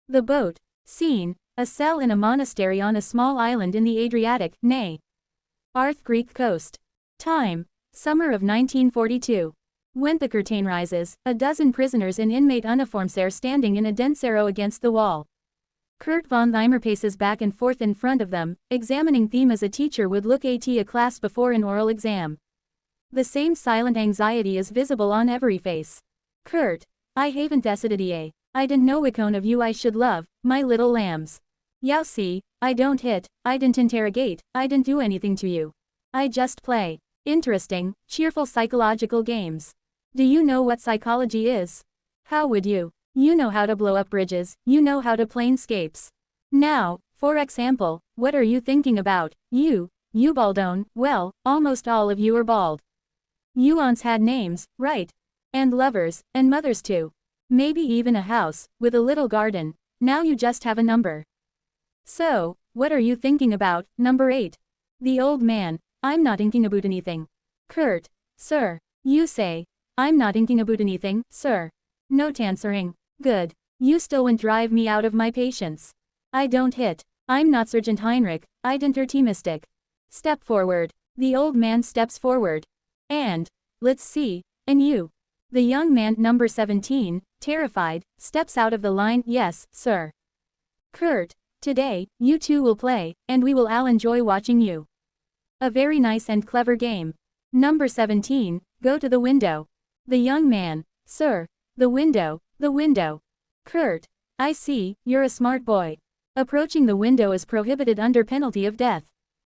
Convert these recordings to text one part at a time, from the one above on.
The boat. Scene. A cell in a monastery on a small island in the Adriatic, nay. Arth Greek coast. Time. Summer of 1942. When the curtain rises, a dozen prisoners in inmate uniforms are standing in a dense row against the wall. Kurt von Thymer paces back and forth in front of them, examining them as a teacher would look at a class before an oral exam. The same silent anxiety is visible on every face. Kurt. I haven't decided. I didn't know which one of you I should love, my little lambs. You see, I don't hit, I didn't interrogate, I didn't do anything to you. I just play. Interesting, cheerful psychological games. Do you know what psychology is? How would you? You know how to blow up bridges, you know how to planescapes. Now, for example, what are you thinking about? You baldone, well, almost all of you are bald. You once had names, right? And lovers, and mothers too. Maybe even a house, with a little garden. Now you just have a number. So, what are you thinking about, number 8? The old man. I'm not thinking about anything. Kurt. Sir. You say. I'm not thinking about anything, sir. No answering. Good. You still won't drive me out of my patience. I don't hit. I'm not Sergeant Heinrich, I'd optimistic. Step forward. The old man steps forward. And, let's see, and you. The young man, number 17, terrified, steps out of the line. Yes, sir. Kurt. Today, you two will play, and we will all enjoy watching you. A very nice and clever game. Number 17, go to the window. The young man. Sir. The window, the window. Kurt. I see, you're a smart boy. Approaching the window is prohibited under penalty of death.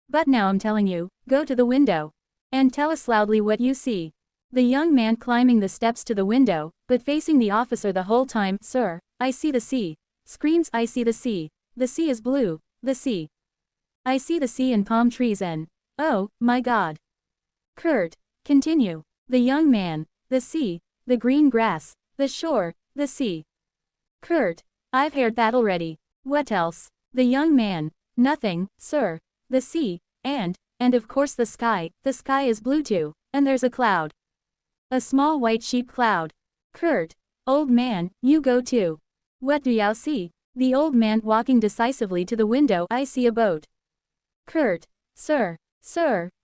But now I'm telling you, go to the window. And tell us loudly what you see. The young man climbing the steps to the window, but facing the officer the whole time. Sir, I see the sea. Screams, I see the sea. The sea is blue, the sea. I see the sea and palm trees and, oh, my God. Kurt. Continue. The young man. The sea, the green grass, the shore, the sea. Kurt. I've heard that already. What else? The young man. Nothing, sir. The sea, and of course the sky is blue too, and there's a cloud. A small white sheep cloud. Kurt. Old man, you go too. What do you see? The old man walking decisively to the window. I see a boat. Kurt. Sir,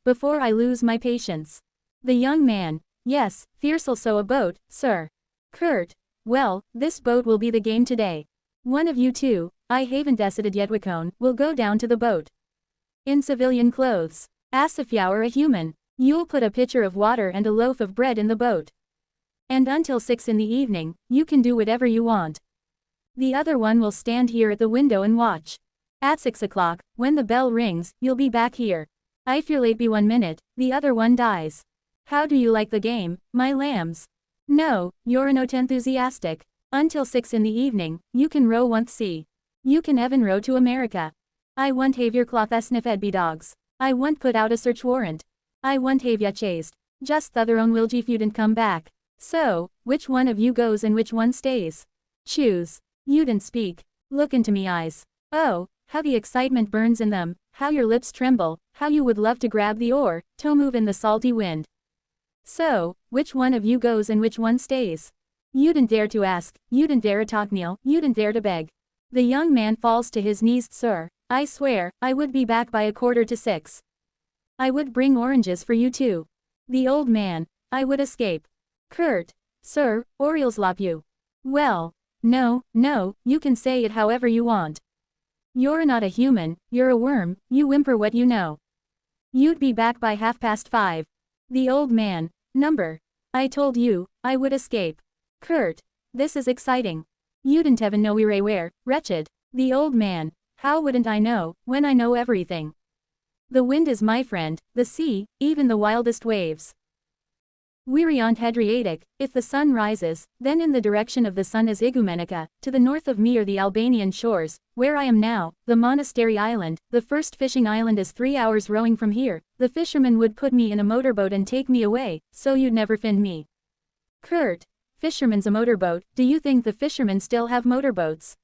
before I lose my patience. The young man. Yes, fierce also a boat, sir. Kurt. Well, this boat will be the game today. One of you two, I haven't decided yet which one, will go down to the boat. In civilian clothes. As if you're a human. You'll put a pitcher of water and a loaf of bread in the boat. And until 6 in the evening, you can do whatever you want. The other one will stand here at the window and watch. At 6 o'clock, when the bell rings, you'll be back here. If you're late by 1 minute, the other one dies. How do you like the game, my lambs? No, you're not enthusiastic. Until 6 in the evening, you can row once sea. You can even row to America. I won't have your cloth sniffed by dogs. I won't put out a search warrant. I won't have ya chased. Just the other own will if you didn't come back. So, which one of you goes and which one stays? Choose. You didn't speak. Look into me eyes. Oh, how the excitement burns in them, how your lips tremble, how you would love to grab the oar, to move in the salty wind. So, which one of you goes and which one stays? You didn't dare to ask, you didn't dare to talk, Neil, you didn't dare to beg. The young man falls to his knees. Sir, I swear, I would be back by 5:15. I would bring oranges for you too. The old man. I would escape. Kurt. Sir, Orioles lop you. Well. No, you can say it however you want. You're not a human, you're a worm, you whimper what you know. You'd be back by 5:30. The old man. Number. I told you, I would escape. Kurt. This is exciting. You didn't even know we were, wretched. The old man. How wouldn't I know, when I know everything? The wind is my friend, the sea, even the wildest waves. Weary on Hadriatic, if the sun rises, then in the direction of the sun is Igumenica, to the north of me are the Albanian shores, where I am now, the Monastery Island, the first fishing island is 3 hours rowing from here, the fisherman would put me in a motorboat and take me away, so you'd never find me. Kurt. Fisherman's a motorboat, do you think the fishermen still have motorboats?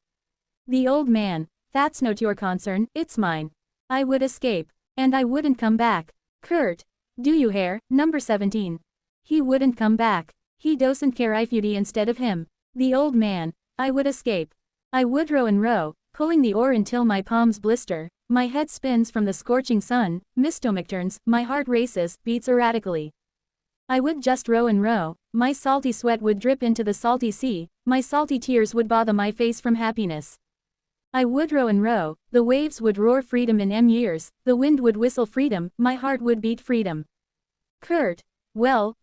The old man. That's not your concern, it's mine. I would escape. And I wouldn't come back. Kurt. Do you hear, number 17? He wouldn't come back. He doesn't care if you'd instead of him. The old man. I would escape. I would row and row, pulling the oar until my palms blister, my head spins from the scorching sun, my stomach turns, my heart races, beats erratically. I would just row and row, my salty sweat would drip into the salty sea, my salty tears would bother my face from happiness. I would row and row, the waves would roar freedom in years, the wind would whistle freedom, my heart would beat freedom. Kurt, well,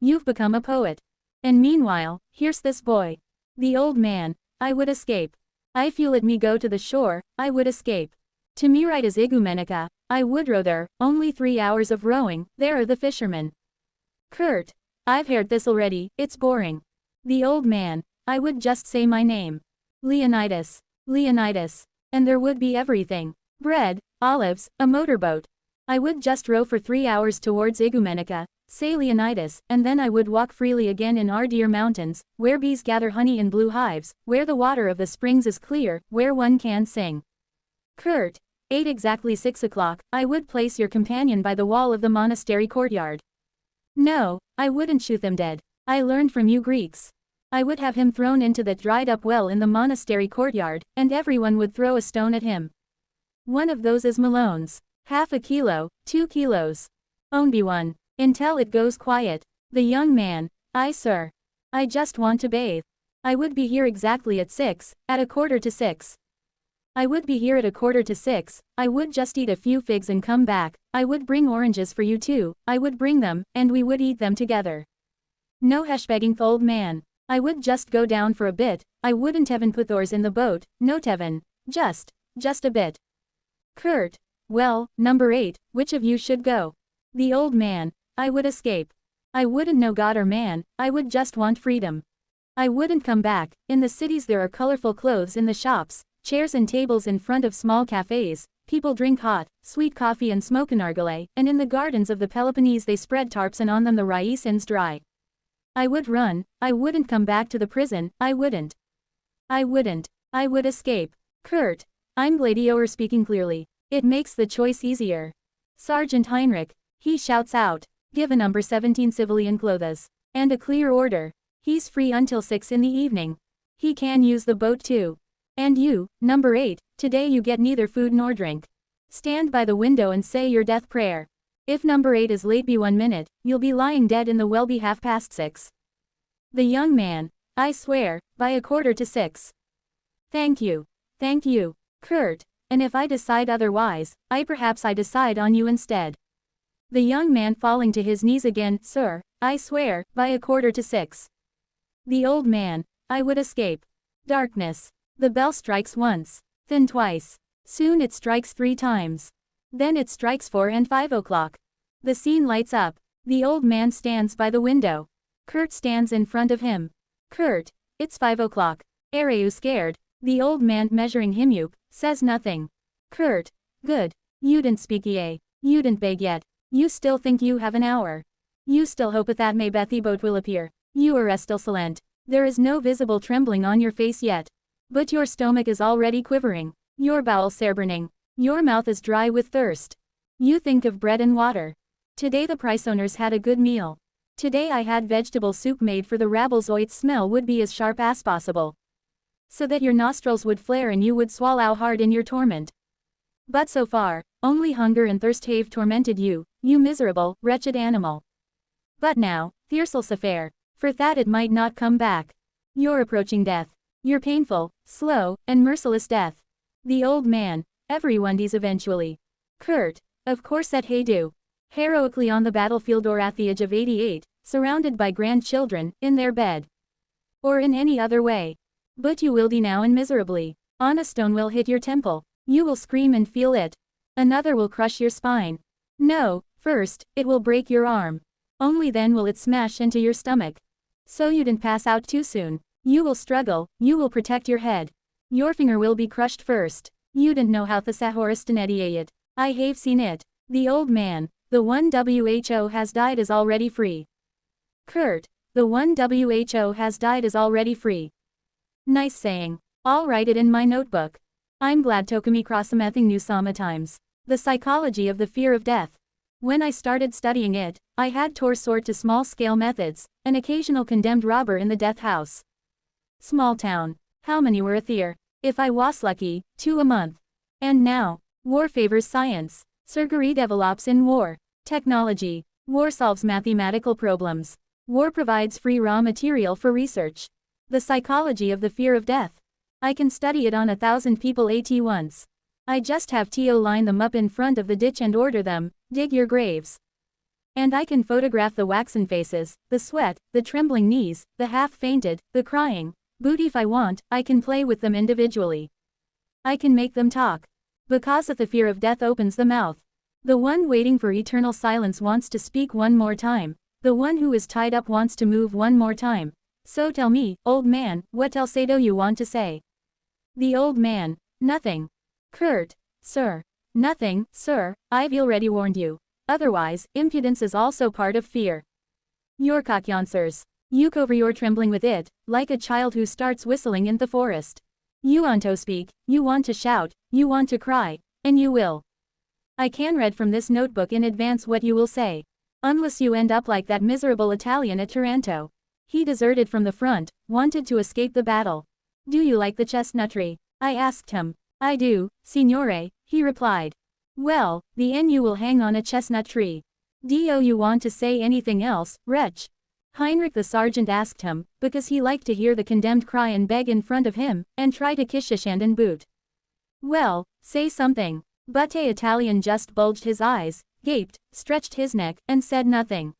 you've become a poet. And meanwhile, here's this boy. The old man, I would escape. I feel it me go to the shore, I would escape. To me right is Igumenica, I would row there, only 3 hours of rowing, there are the fishermen. Kurt, I've heard this already, it's boring. The old man, I would just say my name. Leonidas. And there would be everything. Bread, olives, a motorboat. I would just row for 3 hours towards Igumenica, say Leonidas, and then I would walk freely again in our dear mountains, where bees gather honey in blue hives, where the water of the springs is clear, where one can sing. Kurt, 6 o'clock, I would place your companion by the wall of the monastery courtyard. No, I wouldn't shoot them dead. I learned from you Greeks. I would have him thrown into that dried-up well in the monastery courtyard, and everyone would throw a stone at him. One of those is Malone's. 1/2 kilo, 2 kilos. Only one. Until it goes quiet. The young man, sir. I just want to bathe. I would be here exactly at 6, at 5:45. I would be here at 5:45, I would just eat a few figs and come back, I would bring oranges for you too, I would bring them, and we would eat them together. No begging, old man. I would just go down for a bit, I wouldn't even put oars in the boat, no Tevin, just a bit. Kurt, well, number 8, which of you should go? The old man, I would escape. I wouldn't know God or man, I would just want freedom. I wouldn't come back, in the cities there are colorful clothes in the shops, chairs and tables in front of small cafes, people drink hot, sweet coffee and smoke an nargileh, and in the gardens of the Peloponnese they spread tarps and on them the raisins dry. I would run, I wouldn't come back to the prison, I wouldn't. I would escape. Kurt, I'm Gladioer speaking clearly. It makes the choice easier. Sergeant Heinrich, he shouts out, give a number 17 civilian clothes. And a clear order. He's free until 6 in the evening. He can use the boat too. And you, number 8, today you get neither food nor drink. Stand by the window and say your death prayer. If number 8 is late be 1 minute, you'll be lying dead in the well be 6:30. The young man, I swear, by 5:45. Thank you, Kurt, and if I decide otherwise, perhaps I decide on you instead. The young man falling to his knees again, sir, I swear, by 5:45. The old man, I would escape. Darkness. The bell strikes once, then twice. Soon it strikes 3 times. Then it strikes 4 and 5 o'clock. The scene lights up. The old man stands by the window. Kurt stands in front of him. Kurt, it's 5 o'clock. Are you scared? The old man measuring him up, says nothing. Kurt, good. You didn't speak yet. You didn't beg yet. You still think you have an hour. You still hope that may Bethy boat will appear. You are still silent. There is no visible trembling on your face yet. But your stomach is already quivering. Your bowels are burning. Your mouth is dry with thirst. You think of bread and water. Today the price owners had a good meal. Today I had vegetable soup made for the rabble so its smell would be as sharp as possible. So that your nostrils would flare and you would swallow hard in your torment. But so far, only hunger and thirst have tormented you, you miserable, wretched animal. But now, fearsel affair, for that it might not come back. You're approaching death. Your painful, slow, and merciless death. The old man, everyone dies eventually. Kurt, of course that they do. Heroically on the battlefield or at the age of 88, surrounded by grandchildren, in their bed. Or in any other way. But you will die now and miserably. On a stone will hit your temple. You will scream and feel it. Another will crush your spine. No, first, it will break your arm. Only then will it smash into your stomach. So you didn't pass out too soon. You will struggle, you will protect your head. Your finger will be crushed first. You didn't know how the Sahoristinediate. I have seen it. The old man, the one WHO has died is already free. Kurt, the one WHO has died is already free. Nice saying. I'll write it in my notebook. I'm glad Tokumi Crossamathing knew sometimes. The psychology of the fear of death. When I started studying it, I had to resort to small-scale methods, an occasional condemned robber in the death house. Small town. How many were there? If I was lucky, 2 a month. And now, war favors science. Surgery develops in war. Technology. War solves mathematical problems. War provides free raw material for research. The psychology of the fear of death. I can study it on 1,000 people at once. I just have to line them up in front of the ditch and order them, dig your graves. And I can photograph the waxen faces, the sweat, the trembling knees, the half-fainted, the crying. But if I want, I can play with them individually. I can make them talk. Because the fear of death opens the mouth. The one waiting for eternal silence wants to speak one more time. The one who is tied up wants to move one more time. So tell me, old man, what else do you want to say? The old man. Nothing. Kurt. Sir. Nothing, sir, I've already warned you. Otherwise, impudence is also part of fear. Your cock answers. You cover your trembling with it, like a child who starts whistling in the forest. You want to speak, you want to shout, you want to cry, and you will. I can read from this notebook in advance what you will say. Unless you end up like that miserable Italian at Taranto. He deserted from the front, wanted to escape the battle. Do you like the chestnut tree? I asked him. I do, signore, he replied. Well, the end you will hang on a chestnut tree. Do you want to say anything else, wretch? Heinrich the sergeant asked him, because he liked to hear the condemned cry and beg in front of him, and try to kiss his hand and boot. Well, say something. But the Italian just bulged his eyes, gaped, stretched his neck, and said nothing.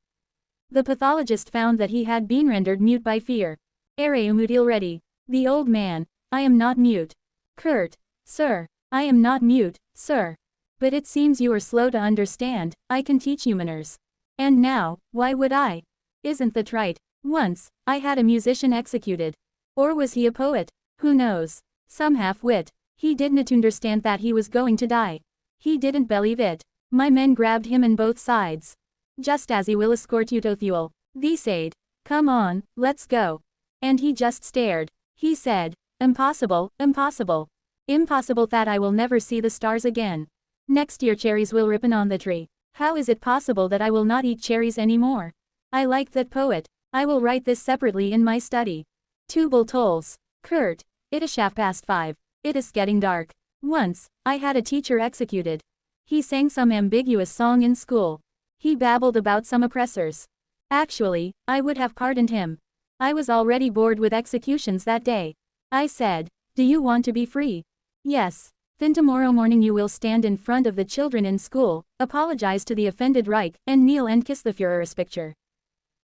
The pathologist found that he had been rendered mute by fear. Ere mute already. The old man. I am not mute. Kurt. Sir. I am not mute, sir. But it seems you are slow to understand. I can teach you manners. And now, why would I? Isn't that right? Once, I had a musician executed. Or was he a poet? Who knows? Some half-wit. He didn't understand that he was going to die. He didn't believe it. My men grabbed him on both sides. Just as he will escort you to Thule. They said, come on, let's go. And he just stared. He said, impossible, impossible. Impossible that I will never see the stars again. Next year cherries will ripen on the tree. How is it possible that I will not eat cherries anymore? I like that poet. I will write this separately in my study. Tubal tolls. Kurt. It is 5:30. It is getting dark. Once, I had a teacher executed. He sang some ambiguous song in school. He babbled about some oppressors. Actually, I would have pardoned him. I was already bored with executions that day. I said, do you want to be free? Yes. Then tomorrow morning you will stand in front of the children in school, apologize to the offended Reich, and kneel and kiss the Führer's picture.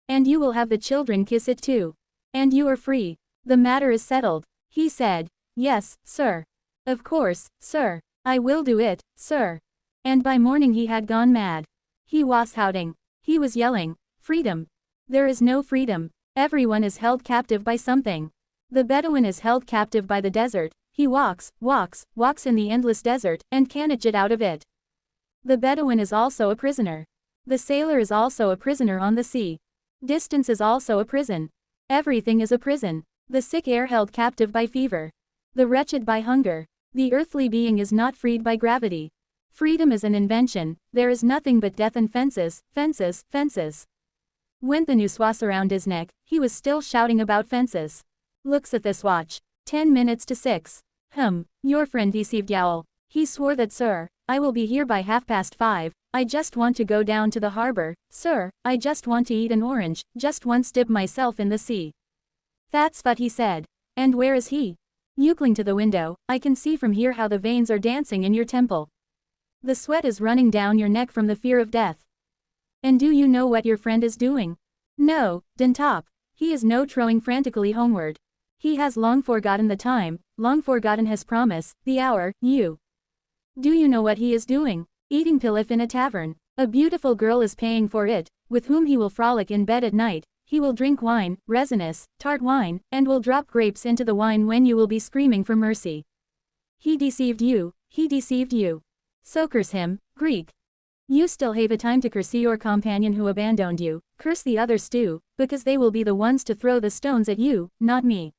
And you will have the children kiss it too. And you are free. The matter is settled. He said, yes, sir. Of course, sir. I will do it, sir. And by morning he had gone mad. He was shouting. He was yelling, freedom. There is no freedom. Everyone is held captive by something. The Bedouin is held captive by the desert. He walks in the endless desert, and cannot get out of it. The Bedouin is also a prisoner. The sailor is also a prisoner on the sea. Distance is also a prison. Everything is a prison. The sick are held captive by fever. The wretched by hunger. The earthly being is not freed by gravity. Freedom is an invention. There is nothing but death and fences, fences, fences. When the noose was around his neck, he was still shouting about fences. Looks at this watch. 10 minutes to 6. Your friend deceived Yowl. He swore that, sir, I will be here by 5:30. I just want to go down to the harbor, sir, I just want to eat an orange, just once dip myself in the sea. That's what he said. And where is he? You cling to the window, I can see from here how the veins are dancing in your temple. The sweat is running down your neck from the fear of death. And do you know what your friend is doing? No, Dentop. He is no trowing frantically homeward. He has long forgotten the time, long forgotten his promise, the hour, you. Do you know what he is doing? Eating pilaf in a tavern. A beautiful girl is paying for it, with whom he will frolic in bed at night. He will drink wine, resinous, tart wine, and will drop grapes into the wine when you will be screaming for mercy. He deceived you, he deceived you. So curse him, Greek. You still have a time to curse your companion who abandoned you, curse the others too, because they will be the ones to throw the stones at you, not me.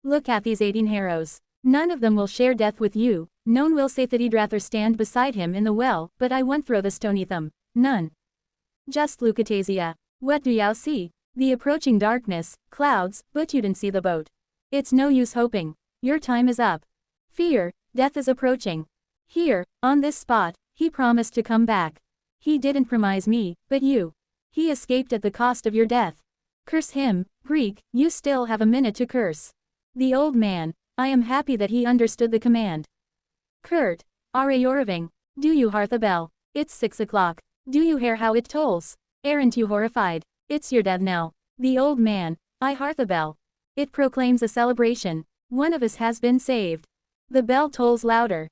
Look at these 18 heroes. None of them will share death with you, none will say that he'd rather stand beside him in the well, but I won't throw the stone at them, none. Just look at Asia. What do you see? The approaching darkness, clouds, but you didn't see the boat. It's no use hoping. Your time is up. Fear, death is approaching. Here, on this spot, he promised to come back. He didn't promise me, but you. He escaped at the cost of your death. Curse him, Greek, you still have a minute to curse. The old man, I am happy that he understood the command. Kurt, are you arriving? Do you hear the bell? It's 6 o'clock. Do you hear how it tolls? Aren't you horrified? It's your death knell. The old man, I hear the bell. It proclaims a celebration. One of us has been saved. The bell tolls louder.